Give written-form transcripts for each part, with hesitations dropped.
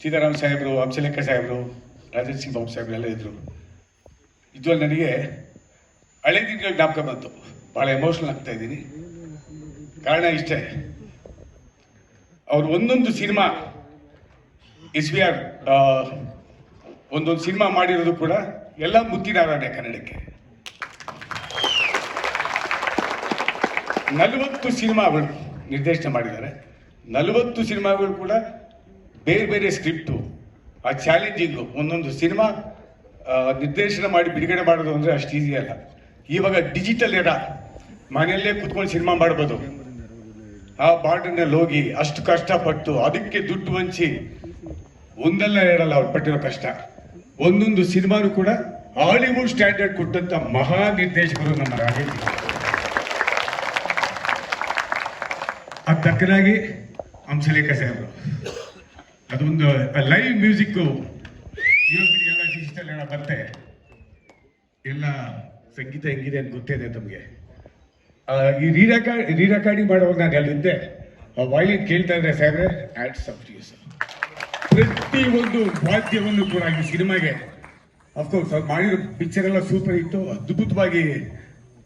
ಸೀತಾರಾಮ್ ಸಾಹೇಬರು, ಹಂಸಲೇಖ ಸಾಹೇಬರು, ರಾಜೇಶ್ ಸಿಂಗ್ ಬಾಬು ಸಾಹೇಬರೆಲ್ಲ ಇದ್ದರು. ಇದು ನನಗೆ ಹಳೆ ದಿನಗಳ ಜ್ಞಾಪಕ ಬಂತು. ಭಾಳ ಎಮೋಷನಲ್ ಆಗ್ತಾ ಇದ್ದೀನಿ. ಕಾರಣ ಇಷ್ಟೇ, ಅವರು ಒಂದೊಂದು ಸಿನಿಮಾ SVR ಒಂದೊಂದು ಸಿನಿಮಾ ಮಾಡಿರೋದು ಕೂಡ ಎಲ್ಲ ಮುತ್ತಿನಾರಾಯಣ ಕನ್ನಡಕ್ಕೆ. 40 ಸಿನಿಮಾಗಳು ನಿರ್ದೇಶನ ಮಾಡಿದ್ದಾರೆ. 40 ಸಿನಿಮಾಗಳು ಕೂಡ ಬೇರೆ ಬೇರೆ ಸ್ಕ್ರಿಪ್ಟು, ಆ ಚಾಲೆಂಜಿಂಗು. ಒಂದೊಂದು ಸಿನಿಮಾ ನಿರ್ದೇಶನ ಮಾಡಿ ಬಿಡುಗಡೆ ಮಾಡೋದು ಅಂದರೆ ಅಷ್ಟು ಈಸಿ ಅಲ್ಲ. ಇವಾಗ ಡಿಜಿಟಲ್ ಎರ, ಮನೆಯಲ್ಲೇ ಕುತ್ಕೊಂಡು ಸಿನಿಮಾ ಮಾಡ್ಬೋದು. ಆ ಬಾರ್ಡರ್ನಲ್ಲಿ ಹೋಗಿ ಅಷ್ಟು ಕಷ್ಟಪಟ್ಟು ಅದಕ್ಕೆ ದುಡ್ಡು ಹಂಚಿ ಒಂದಲ್ಲ ಎರಡಲ್ಲ ಅವ್ರು ಪಟ್ಟಿರೋ ಕಷ್ಟ. ಒಂದೊಂದು ಸಿನಿಮಾನು ಕೂಡ ಹಾಲಿವುಡ್ ಸ್ಟ್ಯಾಂಡರ್ಡ್ ಕೊಟ್ಟಂತ ಮಹಾ ನಿರ್ದೇಶಕರು ನಮ್ಮ ರಾಜೇಶ್. ಅದು ತಕ್ಕನಾಗಿ ಹಂಸಲೇಖ ಸಾಹೇಬರು ಅದೊಂದು ಲೈವ್ ಮ್ಯೂಸಿಕ್ಕು ಎಲ್ಲ ಡಿಜಿಟಲ್ ಎಲ್ಲ ಬರುತ್ತೆ. ಎಲ್ಲ ಸಂಗೀತ ಹೆಂಗಿದೆ ಅಂತ ಗೊತ್ತಿದೆ ತಮಗೆ. ಈ ರೀರೆಕಾರ್ಡಿಂಗ್ ಮಾಡುವಾಗ ನಾನು ಅಲ್ಲಿದ್ದೆ. ವಾಯ್ಲಿನ್ ಕೇಳ್ತಾ ಇದ್ರೆ ಸಾಹೇಬ್ರೆ, ಆಡ್ಸ್ ಆಫ್ ಯು ಸರ್. ಪ್ರತಿ ಒಂದು ವಾದ್ಯವನ್ನು ಕೂಡ ಈ ಸಿನಿಮಾಗೆ ಅಫ್ಕೋರ್ಸ್ ಅವ್ರು ಮಾಡಿರೋ ಪಿಕ್ಚರ್ ಎಲ್ಲ ಸೂಪರ್ ಇತ್ತು. ಅದ್ಭುತವಾಗಿ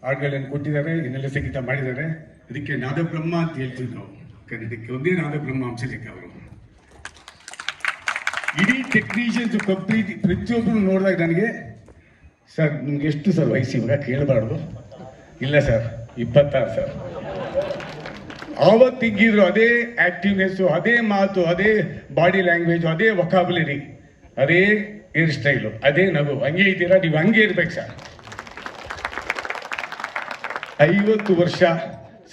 ಹಾಡುಗಳನ್ನು ಕೊಟ್ಟಿದ್ದಾರೆ, ಇನ್ನೆಲ್ಲ ಸಂಗೀತ ಮಾಡಿದ್ದಾರೆ. ಇದಕ್ಕೆ ನಾದಬ್ರಹ್ಮ ಅಂತ ಹೇಳ್ತೀವಿ ನಾವು ಕನ್ನಡಕ್ಕೆ. ಒಂದೇ ನಾದಬ್ರಹ್ಮ ಹಂಸಲೇಖ ಅವರು. ಇಡೀ ಟೆಕ್ನಿಷಿಯನ್ಸ್ ಕಂಪ್ಲೀಟ್ ಪ್ರತಿಯೊಬ್ಬರು ನೋಡಿದಾಗ ನನಗೆ, ಸರ್ ನಿಮ್ಗೆ ಎಷ್ಟು ಸರ್ ವಯಸ್ಸು ಇವಾಗ ಕೇಳಬಾರ್ದು? ಇಲ್ಲ ಸರ್ 26 ಸರ್. ಆವತ್ತು ಹಿಂಗಿದ್ರು ಅದೇ ಆಕ್ಟಿವ್ನೆಸ್ಸು, ಅದೇ ಮಾತು, ಅದೇ ಬಾಡಿ ಲ್ಯಾಂಗ್ವೇಜು, ಅದೇ ವೊಕಾಬುಲರಿ, ಅದೇ ಹೇರ್ ಸ್ಟೈಲು, ಅದೇ ನಗು. ಹಂಗೆ ಇದ್ದೀರಾ ನೀವು, ಹಂಗೆ ಇರ್ಬೇಕು ಸರ್. 50 ವರ್ಷ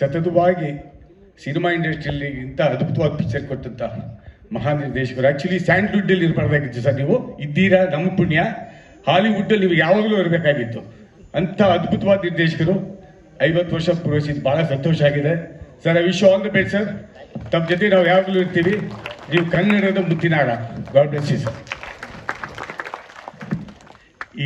ಸತತವಾಗಿ ಸಿನಿಮಾ ಇಂಡಸ್ಟ್ರಿಯಲ್ಲಿ ಇಂಥ ಅದ್ಭುತವಾದ ಪಿಕ್ಚರ್ ಕೊಟ್ಟಂತ ಮಹಾನ್ ನಿರ್ದೇಶಕರು. ಆಕ್ಚುಲಿ ಸ್ಯಾಂಡ್ಲ್ವುಡ್ಡಲ್ಲಿ ಇರಬಾರ್ದಾಗಿತ್ತು ಸರ್. ನೀವು ಇದ್ದೀರಾ, ನಮ್ಮ ಪುಣ್ಯ. ಹಾಲಿವುಡ್ಡಲ್ಲಿ ನೀವು ಯಾವಾಗಲೂ ಇರಬೇಕಾಗಿತ್ತು. ಅಂಥ ಅದ್ಭುತವಾದ ನಿರ್ದೇಶಕರು 50 ವರ್ಷ ಪೂರೈಸಿದ್ದು ಭಾಳ ಸಂತೋಷ ಆಗಿದೆ sir. I wish all the best sir. ತಮ್ಮ ಜೊತೆ ನಾವು ಯಾವಾಗಲೂ ಇರ್ತೀವಿ. ನೀವು ಕನ್ನಡದ ಮುತ್ತಿನಾರ. God bless you sir.